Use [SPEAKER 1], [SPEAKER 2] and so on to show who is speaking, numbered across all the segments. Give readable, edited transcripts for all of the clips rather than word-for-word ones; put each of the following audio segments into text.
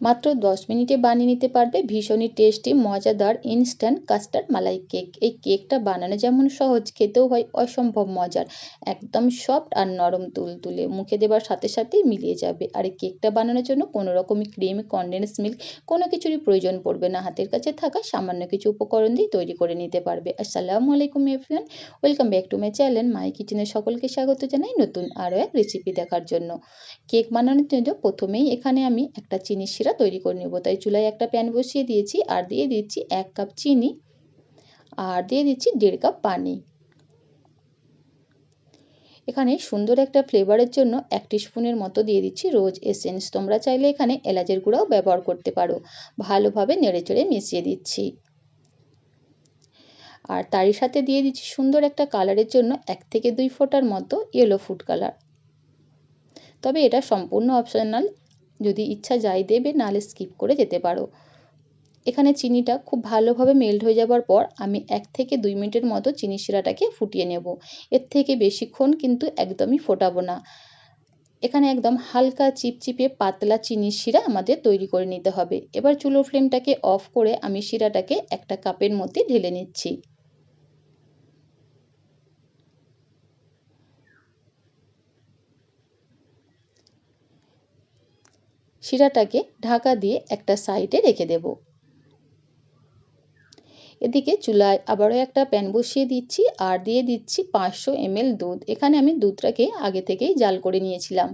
[SPEAKER 1] মাত্র 10 মিনিটে বানিয়ে নিতে পারবে ভীষণই টেস্টি মজাদার ইনস্ট্যান্ট কাস্টার্ড মালাই কেক। এই কেকটা বানানো যেমন সহজ, খেতেও হয় অসম্ভব মজার। একদম সফট আর নরম তুলতুলে, মুখে দেবার সাথে সাথেই মিলিয়ে যাবে। আর এই কেকটা বানানোর জন্য কোনো রকমই ক্রিম, কনডেন্স মিল্ক কোনো কিছুরই প্রয়োজন পড়বে না। হাতের কাছে থাকা সামান্য কিছু উপকরণ দিয়ে তৈরি করে নিতে পারবে। আসসালামু আলাইকুম everyone, welcome back to my channel my কিচেনে। সকলকে স্বাগত জানাই নতুন আরও এক রেসিপি দেখার জন্য। কেক বানানোর জন্য প্রথমেই এখানে আমি একটা চিনির শিরা তৈরি করে নেব। তাই চুলায় একটা প্যান বসিয়ে দিয়েছি আর দিয়ে দিচ্ছি 1 কাপ চিনি আর দিয়ে দিচ্ছি 1.5 কাপ পানি। এখানে সুন্দর একটা ফ্লেভারের জন্য 1 টিস্পুনের মতো দিয়ে দিচ্ছি রোজ এসেন্স। তোমরা চাইলে এখানে এলাচের গুঁড়াও ব্যবহার করতে পারো। ভালোভাবে নেড়েচেড়ে মিশিয়ে দিচ্ছি। আর তারই সাথে দিয়ে দিচ্ছি সুন্দর একটা কালারের জন্য 1 থেকে 2 ফোঁটার মতো ইয়েলো ফুড কালার। তবে এটা সম্পূর্ণ অপশনাল, যদি ইচ্ছা যায় দেবে, নাহলে স্কিপ করে যেতে পারো। এখানে চিনিটা খুব ভালোভাবে মেল্ট হয়ে যাবার পর আমি 1 থেকে 2 মিনিটের মতো চিনি শিরাটাকে ফুটিয়ে নেব। এর থেকে বেশিক্ষণ কিন্তু একদমই ফোটাবো না। এখানে একদম হালকা চিপচিপে পাতলা চিনির শিরা আমাদের তৈরি করে নিতে হবে। এবার চুলোর ফ্লেমটাকে অফ করে আমি শিরাটাকে একটা কাপের মধ্যে ঢেলে নিচ্ছি। শিরাটাকে ঢাকা দিয়ে একটা সাইডে রেখে দেব। এদিকে চুলায় আবারও একটা প্যান বসিয়ে দিচ্ছি আর দিয়ে দিচ্ছি 500 ml দুধ। এখানে আমি দুধটাকে আগে থেকেই জাল করে নিয়েছিলাম।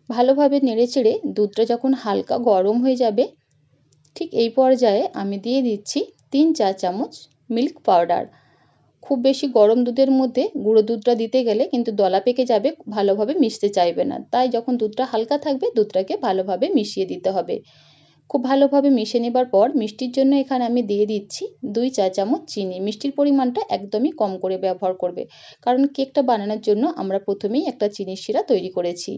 [SPEAKER 1] ভালোভাবে নেড়েচেড়ে দুধটা যখন হালকা গরম হয়ে যাবে, ঠিক এই পর্যায়ে আমি দিয়ে দিচ্ছি 3 চা চামচ মিল্ক পাউডার। খুব বেশি গরম দুধের মধ্যে গুঁড়ো দুধটা দিতে গেলে কিন্তু দলা পেকে যাবে, ভালোভাবে মিশতে চাইবে না। তাই যখন দুধটা হালকা থাকবে দুধটাকে ভালোভাবে মিশিয়ে দিতে হবে। খুব ভালোভাবে মিশিয়ে নেবার পর মিষ্টির জন্য এখানে আমি দিয়ে দিচ্ছি 2 চা চামচ চিনি। মিষ্টির পরিমাণটা একদমই কম করে ব্যবহার করবে, কারণ কেকটা বানানোর জন্য আমরা প্রথমেই একটা চিনির শিরা তৈরি করেছি।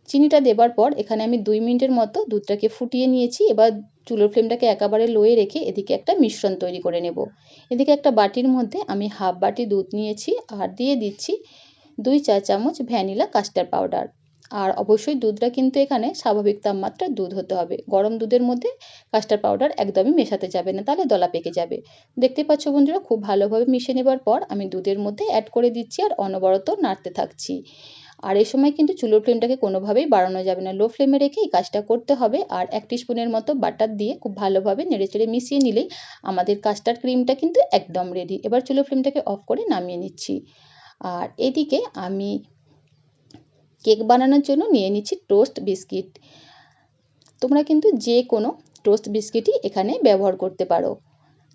[SPEAKER 1] চিনিটা দেবার পর এখানে আমি 2 মিনিটের মতো দুধটাকে ফুটিয়ে নিয়েছি। এবার চুলোর ফ্লেমটাকে একেবারে লোয়ে রেখে এদিকে একটা মিশ্রণ তৈরি করে নেব। এদিকে একটা বাটির মধ্যে আমি হাফ বাটি দুধ নিয়েছি আর দিয়ে দিচ্ছি 2 চা চামচ ভ্যানিলা কাস্টার্ড পাউডার। আর অবশ্যই দুধটা কিন্তু এখানে স্বাভাবিক তাপমাত্রার দুধ হতে হবে। গরম দুধের মধ্যে কাস্টার্ড পাউডার একদমই মেশাতে যাবে না, তাহলে দলা পেকে যাবে। দেখতে পাচ্ছ বন্ধুরা, খুব ভালোভাবে মিশিয়ে নেবার পর আমি দুধের মধ্যে অ্যাড করে দিচ্ছি আর অনবরত নাড়তে থাকছি। আর এই সময় কিন্তু চুলোর ফ্লেমটাকে কোনোভাবেই বাড়ানো যাবে না, লো ফ্লেমে রেখে এই কাজটা করতে হবে। আর 1 টিস্পুনের মতো বাটার দিয়ে খুব ভালোভাবে নেড়েচেড়ে মিশিয়ে নিলেই আমাদের কাস্টার্ড ক্রিমটা কিন্তু একদম রেডি। এবার চুলোর ফ্লেমটাকে অফ করে নামিয়ে নিচ্ছি। আর এদিকে আমি কেক বানানোর জন্য নিয়ে নিচ্ছি টোস্ট বিস্কিট। তোমরা কিন্তু যে কোনো টোস্ট বিস্কিটই এখানে ব্যবহার করতে পারো।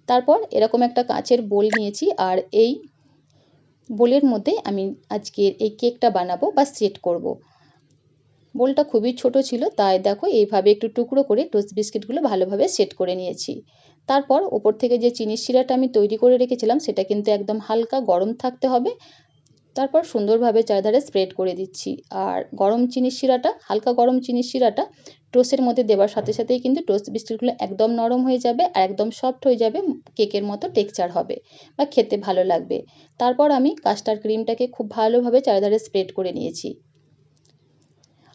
[SPEAKER 1] তারপর এরকম একটা কাঁচের বোল নিয়েছি আর এই বোলের মধ্যে আমি আজকের এই কেকটা বানাবো বা সেট করব। বোলটা খুবই ছোট ছিল, তাই দেখো এইভাবে একটু টুকরো করে টোস্ট বিস্কিটগুলো ভালোভাবে সেট করে নিয়েছি। তারপর ওপর থেকে যে চিনির শিরাটা আমি তৈরি করে রেখেছিলাম সেটা কিন্তু একদম হালকা গরম থাকতে হবে। তারপর সুন্দরভাবে চারধারে স্প্রেড করে দিচ্ছি। আর হালকা গরম চিনির শিরাটা টোস্টের মধ্যে দেওয়ার সাথে সাথেই কিন্তু টোস্ট বিস্কিটগুলো একদম নরম হয়ে যাবে আর একদম সফট হয়ে যাবে, কেকের মতো টেক্সচার হবে বা খেতে ভালো লাগবে। তারপর আমি কাস্টার্ড ক্রিমটাকে খুব ভালোভাবে চারধারে স্প্রেড করে নিয়েছি।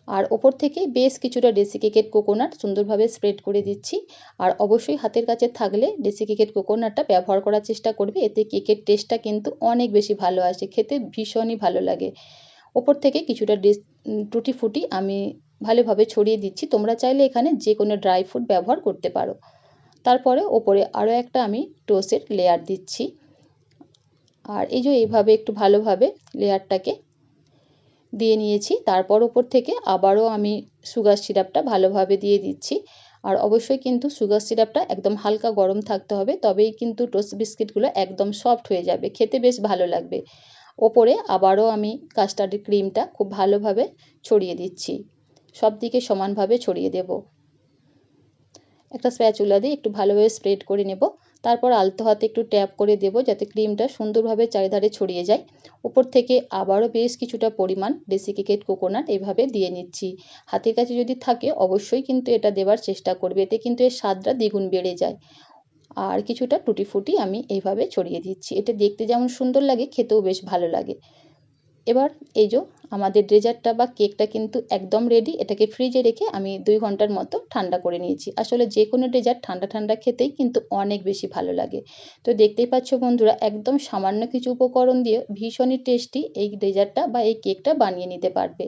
[SPEAKER 1] আর ওপর থেকে বেশ কিছুটা ডেসিকেটেড কোকোনাট সুন্দরভাবে স্প্রেড করে দিচ্ছি। আর অবশ্যই হাতের কাছে থাকলে ডেসিকেটেড কোকোনাটটা ব্যবহার করার চেষ্টা করবে, এতে কেকের টেস্টটা কিন্তু অনেক বেশি ভালো আসে, খেতে ভীষণই ভালো লাগে। ওপর থেকে কিছুটা টুটি ফুটি আমি ভালোভাবে ছড়িয়ে দিচ্ছি। তোমরা চাইলে এখানে যে কোনো ড্রাই ফ্রুট ব্যবহার করতে পারো। তারপরে ওপরে আরও একটা আমি টোস্টের লেয়ার দিচ্ছি। আর এই যে এইভাবে একটু ভালোভাবে লেয়ারটাকে দিয়ে নিয়েছি। তারপর ওপর থেকে আবারও আমি সুগার সিরাপটা ভালোভাবে দিয়ে দিচ্ছি। আর অবশ্যই কিন্তু সুগার সিরাপটা একদম হালকা গরম থাকতে হবে, তবেই কিন্তু টোস্ট বিস্কিটগুলো একদম সফট হয়ে যাবে, খেতে বেশ ভালো লাগবে। ওপরে আবারও আমি কাস্টার্ড ক্রিমটা খুব ভালোভাবে ছড়িয়ে দিচ্ছি, সব দিকে সমানভাবে ছড়িয়ে দেব। একটা স্প্যাচুলা দিয়ে একটু ভালোভাবে স্প্রেড করে নেব। তারপর আলতো হাতে একটু ট্যাপ করে দেব যাতে ক্রিমটা সুন্দরভাবে চারিধারে ছড়িয়ে যায়। উপর থেকে আবারও বেশ কিছুটা পরিমাণ ডেসিকেটেড কোকোনাট এভাবে দিয়ে নিচ্ছি। হাতের কাছে যদি থাকে অবশ্যই কিন্তু এটা দেওয়ার চেষ্টা করবে, এতে কিন্তু এর স্বাদটা দ্বিগুণ বেড়ে যায়। আর কিছুটা টুটি ফুটি আমি এইভাবে ছড়িয়ে দিচ্ছি। এটা দেখতে যেমন সুন্দর লাগে, খেতেও বেশ ভালো লাগে। এবার এই যে আমাদের ডেজার্টটা বা কেকটা কিন্তু একদম রেডি। এটাকে ফ্রিজে রেখে আমি 2 ঘন্টার মতো ঠান্ডা করে নিয়েছি। আসলে যে কোনো ডেজার্ট ঠান্ডা ঠান্ডা খেতেই কিন্তু অনেক বেশি ভালো লাগে। তো দেখতেই পাচ্ছ বন্ধুরা, একদম সামান্য কিছু উপকরণ দিয়ে ভীষণই টেস্টি এই ডেজার্টটা বা এই কেকটা বানিয়ে নিতে পারবে।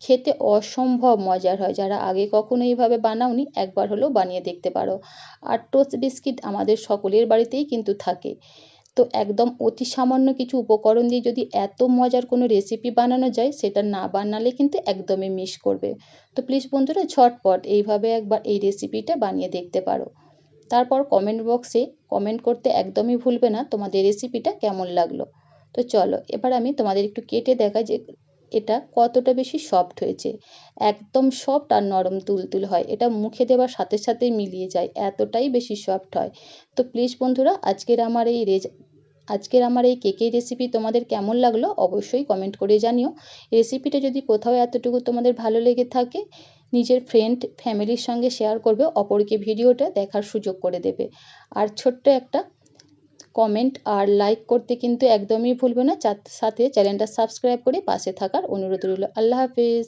[SPEAKER 1] খেতে অসম্ভব মজার হয়। যারা আগে কখনো এইভাবে বানাওনি, একবার হলেও বানিয়ে দেখতে পারো। আর টোস্ট বিস্কিট আমাদের সকলের বাড়িতেই কিন্তু থাকে। তো একদম অতি সামান্য কিছু উপকরণ দিয়ে যদি এত মজার কোনো রেসিপি বানানো যায়, সেটা না বানালে কিন্তু একদমই মিস করবে। তো প্লিজ বন্ধুরা, ঝটপট এইভাবে একবার এই রেসিপিটা বানিয়ে দেখতে পারো। তারপর কমেন্ট বক্সে কমেন্ট করতে একদমই ভুলবে না তোমাদের রেসিপিটা কেমন লাগলো। তো চলো এবার আমি তোমাদের একটু কেটে দেখাই যে এটা কতটা বেশি সফট হয়েছে। একদম সফট আর নরম তুলতুল হয়। এটা মুখে দেওয়ার সাথে সাথেই মিলিয়ে যায়, এতটাই বেশি সফট হয়। তো প্লিজ বন্ধুরা, আজকের আমার এই কেকের রেসিপি তোমাদের কেমন লাগলো অবশ্যই কমেন্ট করে জানিও। রেসিপিটা যদি কোথাও এতটুকু তোমাদের ভালো লেগে থাকে, নিজের ফ্রেন্ড ফ্যামিলির সঙ্গে শেয়ার করবে, অপরকে ভিডিওটা দেখার সুযোগ করে দেবে। আর ছোট্ট একটা কমেন্ট আর লাইক করতে কিন্তু একদমই ভুলবে না। সাথে চ্যানেলটা সাবস্ক্রাইব করে পাশে থাকার অনুরোধ রইল। আল্লাহ হাফেজ।